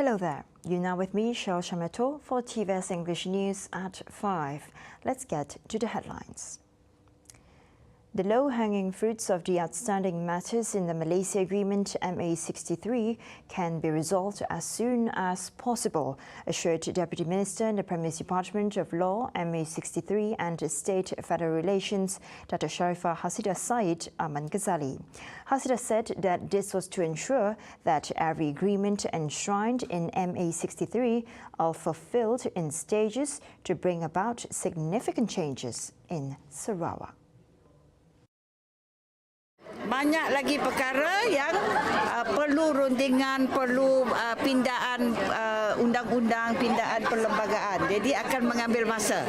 Hello there. You're now with me, Shel Shameto, for TVS English News at 5. Let's get to the headlines. The low-hanging fruits of the outstanding matters in the Malaysia Agreement MA63 can be resolved as soon as possible, assured Deputy Minister in the Premier's Department of Law, MA63 and State-Federal Relations, Dr. Sharifah Hasidah Said Aman Ghazali. Hasidah said that this was to ensure that every agreement enshrined in MA63 are fulfilled in stages to bring about significant changes in Sarawak. Banyak lagi perkara yang perlu rundingan, perlu pindaan undang-undang, pindaan perlembagaan. Jadi akan mengambil masa.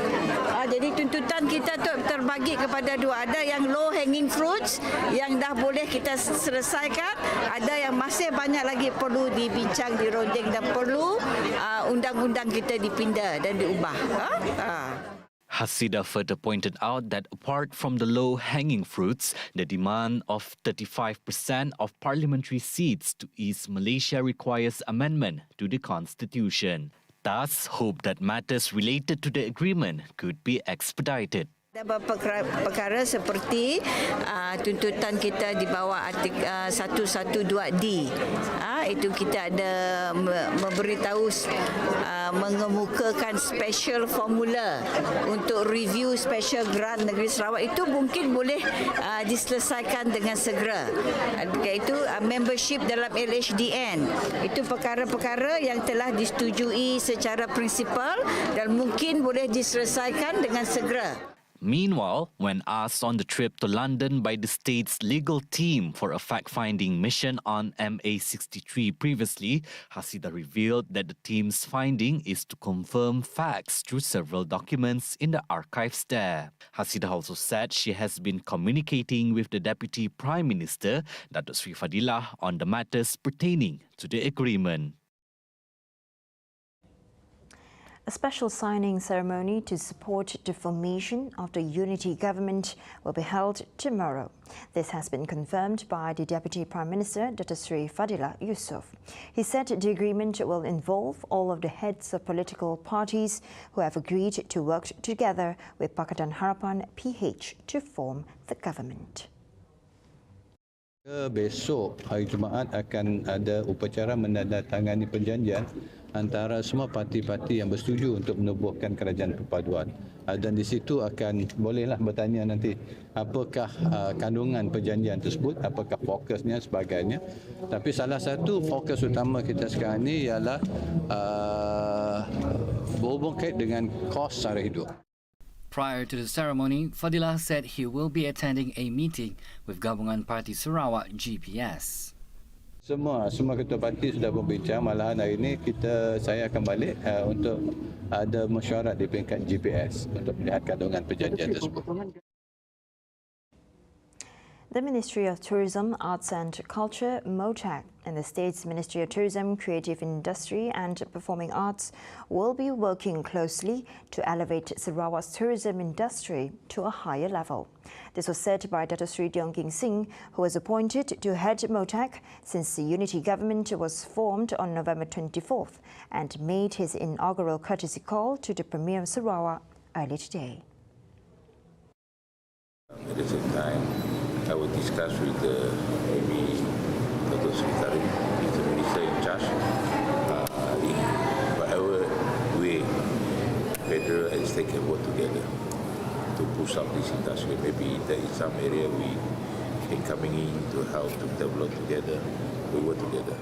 Jadi tuntutan kita tu terbagi kepada dua. Ada yang low hanging fruits yang dah boleh kita selesaikan. Ada yang masih banyak lagi perlu dibincang, dirunding dan perlu undang-undang kita dipinda dan diubah. Hasidah further pointed out that apart from the low-hanging fruits, the demand of 35% of parliamentary seats to East Malaysia requires amendment to the constitution. Thus, hope that matters related to the agreement could be expedited. Ada perkara seperti tuntutan kita di bawah artikel 112D. Itu kita ada memberitahu mengemukakan special formula untuk review special grant negeri Sarawak. Itu mungkin boleh diselesaikan dengan segera. Iaitu membership dalam LHDN. Itu perkara-perkara yang telah disetujui secara prinsipal dan mungkin boleh diselesaikan dengan segera. Meanwhile, when asked on the trip to London by the state's legal team for a fact-finding mission on MA63 previously, Hasidah revealed that the team's finding is to confirm facts through several documents in the archives there. Hasidah also said she has been communicating with the Deputy Prime Minister, Datuk Sri Fadilah, on the matters pertaining to the agreement. A special signing ceremony to support the formation of the unity government will be held tomorrow. This has been confirmed by the Deputy Prime Minister, Dr. Sri Fadilah Yusof. He said the agreement will involve all of the heads of political parties who have agreed to work together with Pakatan Harapan PH to form the government. Besok hari Jumaat akan ada upacara menandatangani perjanjian antara semua parti-parti yang bersetuju untuk menubuhkan kerajaan perpaduan. Dan di situ akan bolehlah bertanya nanti apakah kandungan perjanjian tersebut, apakah fokusnya sebagainya. Tapi salah satu fokus utama kita sekarang ini ialah berhubung kait dengan kos sara hidup. Prior to the ceremony, Fadilah said he will be attending a meeting with Gabungan Parti Sarawak GPS. Semua ketua parti sudah berbincang. Malahan hari ini saya akan balik untuk ada mesyuarat di peringkat GPS untuk melihat kandungan perjanjian tersebut. The Ministry of Tourism, Arts and Culture, MOTAC, and the State's Ministry of Tourism, Creative Industry and Performing Arts will be working closely to elevate Sarawak's tourism industry to a higher level. This was said by Datuk Sri Tiong King Sing, who was appointed to head MOTAC since the unity government was formed on November 24th and made his inaugural courtesy call to the Premier of Sarawak early today. At the same time, I will discuss with maybe Dr. Sri Karim, he's the minister in charge, in whatever way federal and state can work together to push up this industry. Maybe there is some area we can coming in to help to develop together, we work together.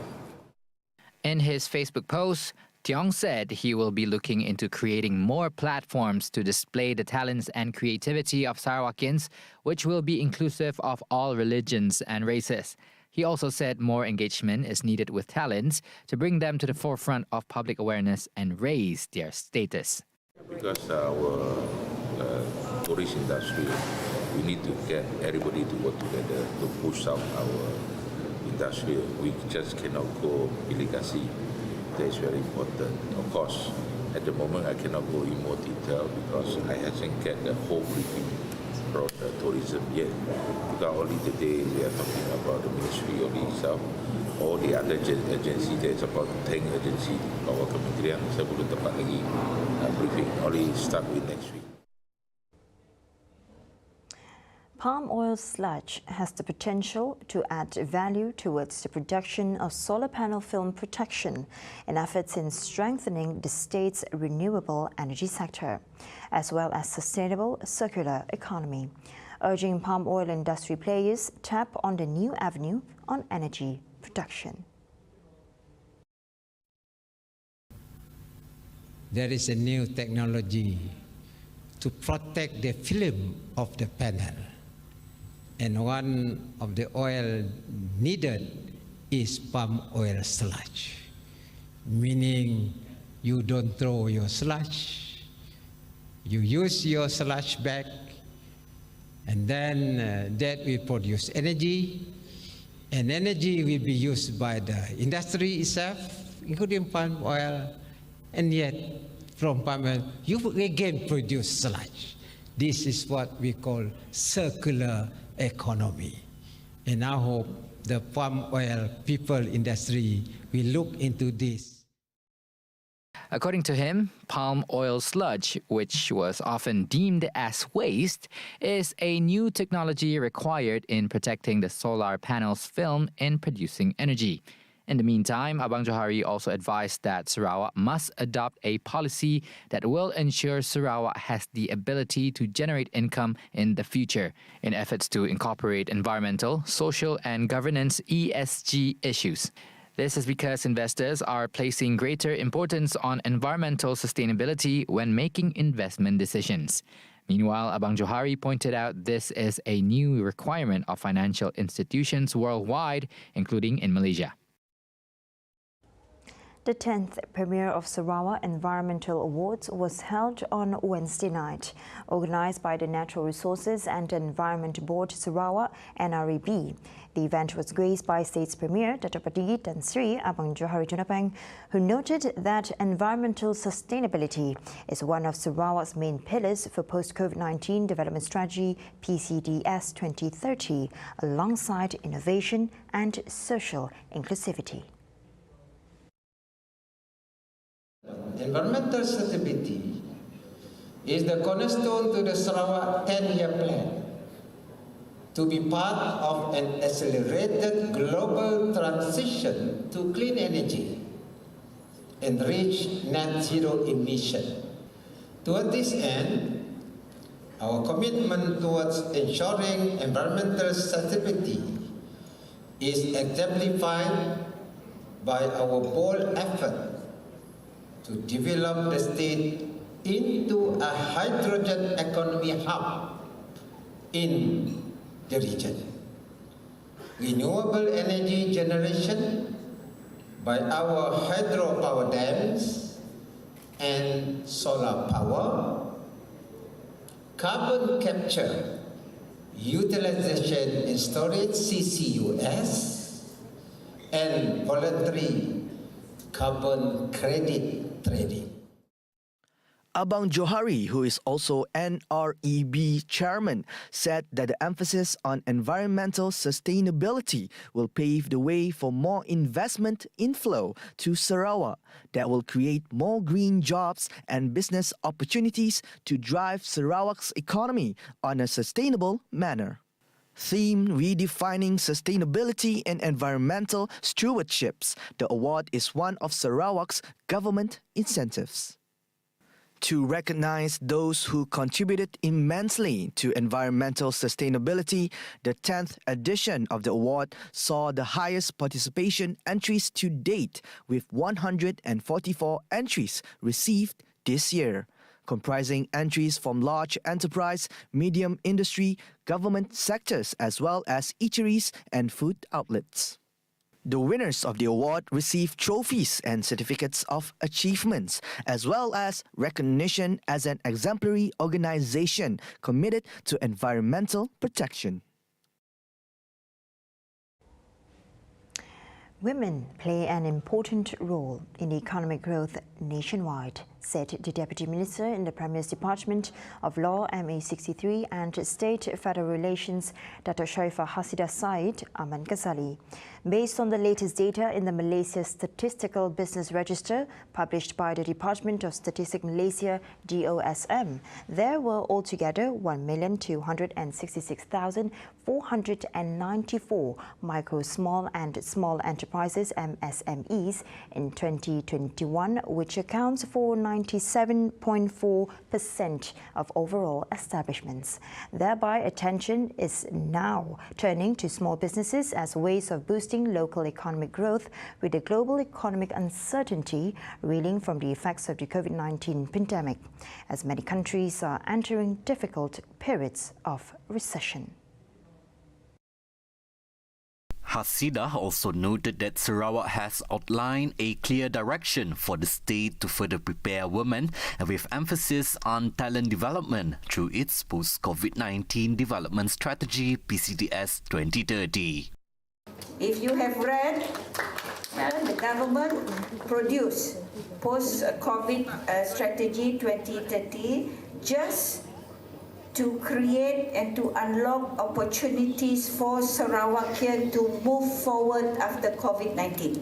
In his Facebook post, Tiong said he will be looking into creating more platforms to display the talents and creativity of Sarawakians, which will be inclusive of all religions and races. He also said more engagement is needed with talents to bring them to the forefront of public awareness and raise their status. Because our tourist industry, we need to get everybody to work together to push up our industry. We just cannot go illegally. That is very important. Of course, at the moment I cannot go in more detail because I haven't get the whole briefing from the tourism yet. Because only today we are talking about the ministry only itself. all the other agency, there's about 10 agency bawah kementerian. Saya belum dapat lagi briefing. Only start with next week. Palm oil sludge has the potential to add value towards the production of solar panel film protection in efforts in strengthening the state's renewable energy sector, as well as sustainable circular economy, urging palm oil industry players tap on the new avenue on energy production. There is a new technology to protect the film of the panel. And one of the oil needed is palm oil sludge, meaning you don't throw your sludge, you use your sludge bag, and then that will produce energy, and energy will be used by the industry itself, including palm oil, and yet from palm oil you again produce sludge. This is what we call circular economy. And I hope the palm oil people industry will look into this. According to him, palm oil sludge, which was often deemed as waste, is a new technology required in protecting the solar panels' film in producing energy. In the meantime, Abang Johari also advised that Sarawak must adopt a policy that will ensure Sarawak has the ability to generate income in the future in efforts to incorporate environmental, social and governance ESG issues. This is because investors are placing greater importance on environmental sustainability when making investment decisions. Meanwhile, Abang Johari pointed out this is a new requirement of financial institutions worldwide, including in Malaysia. The 10th premiere of Sarawak Environmental Awards was held on Wednesday night, organised by the Natural Resources and Environment Board Sarawak (NREB). The event was graced by State's Premier Dato' Patinggi Tan Sri Abang Johari Junapang, who noted that environmental sustainability is one of Sarawak's main pillars for post-COVID-19 development strategy PCDS 2030, alongside innovation and social inclusivity. Environmental sustainability is the cornerstone to the Sarawak 10-year plan to be part of an accelerated global transition to clean energy and reach net zero emission. Toward this end, our commitment towards ensuring environmental sustainability is exemplified by our bold effort to develop the state into a hydrogen economy hub in the region. Renewable energy generation by our hydropower dams and solar power, carbon capture, utilization and storage CCUS, and voluntary carbon credit trading. Abang Johari, who is also NREB chairman, said that the emphasis on environmental sustainability will pave the way for more investment inflow to Sarawak that will create more green jobs and business opportunities to drive Sarawak's economy on a sustainable manner. Theme Redefining Sustainability and Environmental Stewardships, the award is one of Sarawak's government incentives. To recognize those who contributed immensely to environmental sustainability, the 10th edition of the award saw the highest participation entries to date, with 144 entries received this year, comprising entries from large enterprise, medium industry, government sectors, as well as eateries and food outlets. The winners of the award received trophies and certificates of achievements, as well as recognition as an exemplary organization committed to environmental protection. Women play an important role in economic growth nationwide. said the Deputy Minister in the Premier's Department of Law, MA63 and State Federal Relations, Dato' Sharifah Hasidah Said Aman Ghazali. Based on the latest data in the Malaysia Statistical Business Register published by the Department of Statistics Malaysia DOSM, there were altogether 1,266,494 micro, small and small enterprises MSMEs in 2021, which accounts for 97.4% of overall establishments. Thereby, attention is now turning to small businesses as ways of boosting local economic growth, with the global economic uncertainty reeling from the effects of the COVID-19 pandemic, as many countries are entering difficult periods of recession. HASIDAH also noted that Sarawak has outlined a clear direction for the state to further prepare women, with emphasis on talent development through its post-COVID-19 development strategy PCDS 2030. If you have read, the government produced post-COVID strategy 2030 just to create and to unlock opportunities for Sarawakian to move forward after COVID-19,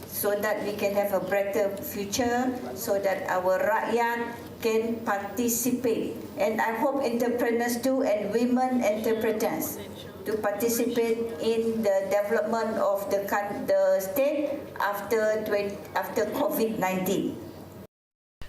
so that we can have a brighter future, so that our rakyat can participate. And I hope entrepreneurs too and women entrepreneurs to participate in the development of the state after COVID-19.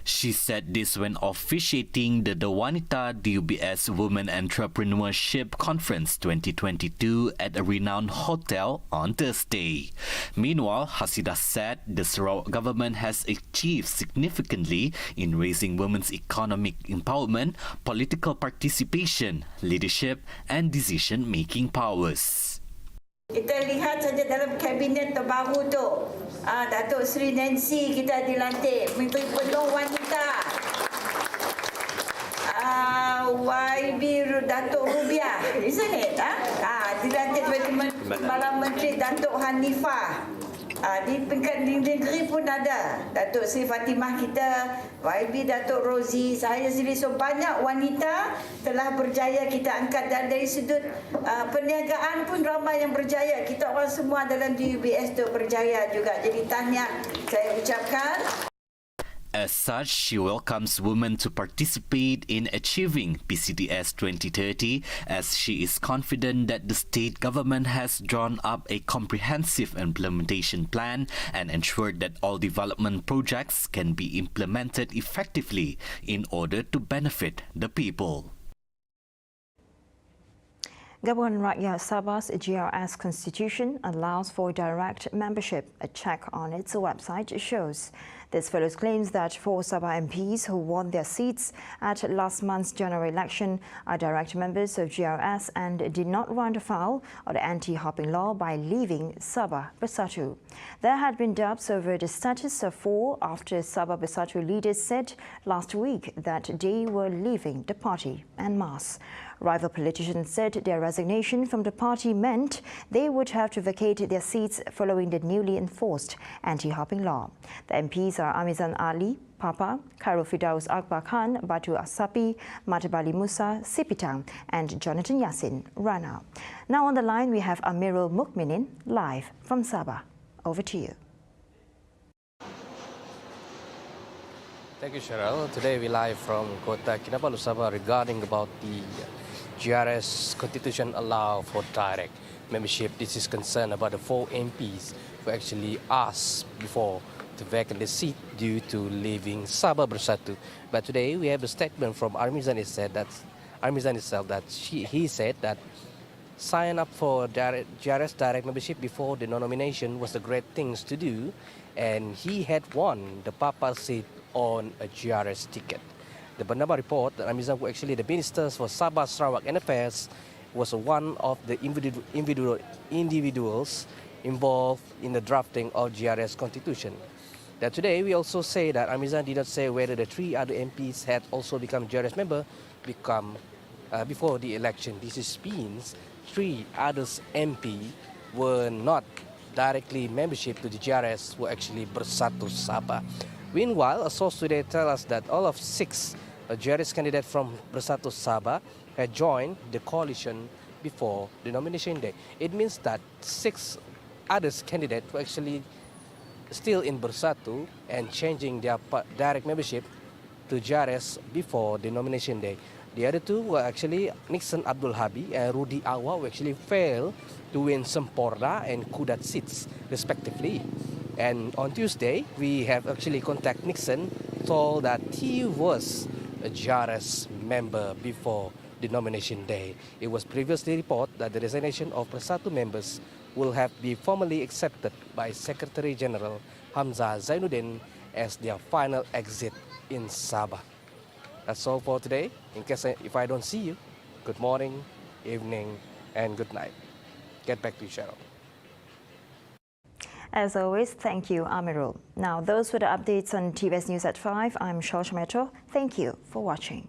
She said this when officiating the Wanita DUBS Women Entrepreneurship Conference 2022 at a renowned hotel on Thursday. Meanwhile, Hasidah said the Sarawak government has achieved significantly in raising women's economic empowerment, political participation, leadership and decision-making powers. Kita lihat saja dalam kabinet terbaru tu, Datuk Seri Nancy kita dilantik Menteri Penuh Wanita. YB Datuk Rubiah, isn't it? Dilantik sebagai Kepala Menteri Datuk Hanifah. Di peringkat negeri pun ada Datuk Seri Fatimah kita, YB Datuk Rozi, saya sendiri. So banyak wanita telah berjaya kita angkat, dan dari sudut perniagaan pun ramai yang berjaya. Kita orang semua dalam TVS tu berjaya juga. Jadi tahniah saya ucapkan. As such, she welcomes women to participate in achieving PCDS 2030, as she is confident that the state government has drawn up a comprehensive implementation plan and ensured that all development projects can be implemented effectively in order to benefit the people. Gabungan Rakyat Sabah's GRS constitution allows for direct membership. A check on its website shows. This follows claims that 4 Sabah MPs who won their seats at last month's general election are direct members of GRS and did not run afoul of the anti-hopping law by leaving Sabah Bersatu. There had been doubts over the status of 4 after Sabah Bersatu leaders said last week that they were leaving the party en masse. Rival politicians said their resignation from the party meant they would have to vacate their seats following the newly enforced anti-hopping law. The MPs are Amizan Ali, Papa, Khairul Firdaus Akbar Khan, Batu Asapi, Matabali Musa, Sipitang and Jonathan Yassin Rana. Now on the line we have Amirul Mukminin live from Sabah. Over to you. Thank you, Cheryl. Today we live from Kota Kinabalu, Sabah, regarding about the GRS constitution allow for direct membership. This is concerned about the 4 MPs who actually asked before to vacate the seat due to leaving Sabah Bersatu. But today we have a statement from Armizan itself that he said that sign up for GRS direct membership before the nomination was a great thing to do, and he had won the Papa seat on a GRS ticket. The Bernama report that Amizan, who actually the ministers for Sabah, Sarawak and Affairs, was one of the individuals involved in the drafting of GRS constitution. That today we also say that Amizan did not say whether the 3 other MPs had also become GRS member before the election. This means 3 others MP were not directly membership to the GRS, were actually Bersatu Sabah. Meanwhile, a source today tells us that all of 6 GRS candidates from Bersatu Sabah had joined the coalition before the nomination day. It means that 6 other candidates were actually still in Bersatu and changing their direct membership to GRS before the nomination day. The other 2 were actually Nixon Abdul Habi and Rudi Awa, who actually failed to win Semporda and Kudat seats respectively. And on Tuesday, we have actually contacted Nixon, told that he was a GRS member before the nomination day. It was previously reported that the resignation of Bersatu members will have been formally accepted by Secretary General Hamzah Zainuddin as their final exit in Sabah. That's all for today. In case if I don't see you, good morning, evening, and good night. Get back to you, Cheryl. As always, thank you, Amirul. Now, those were the updates on TVS News at 5. I'm Shaw Shameto. Thank you for watching.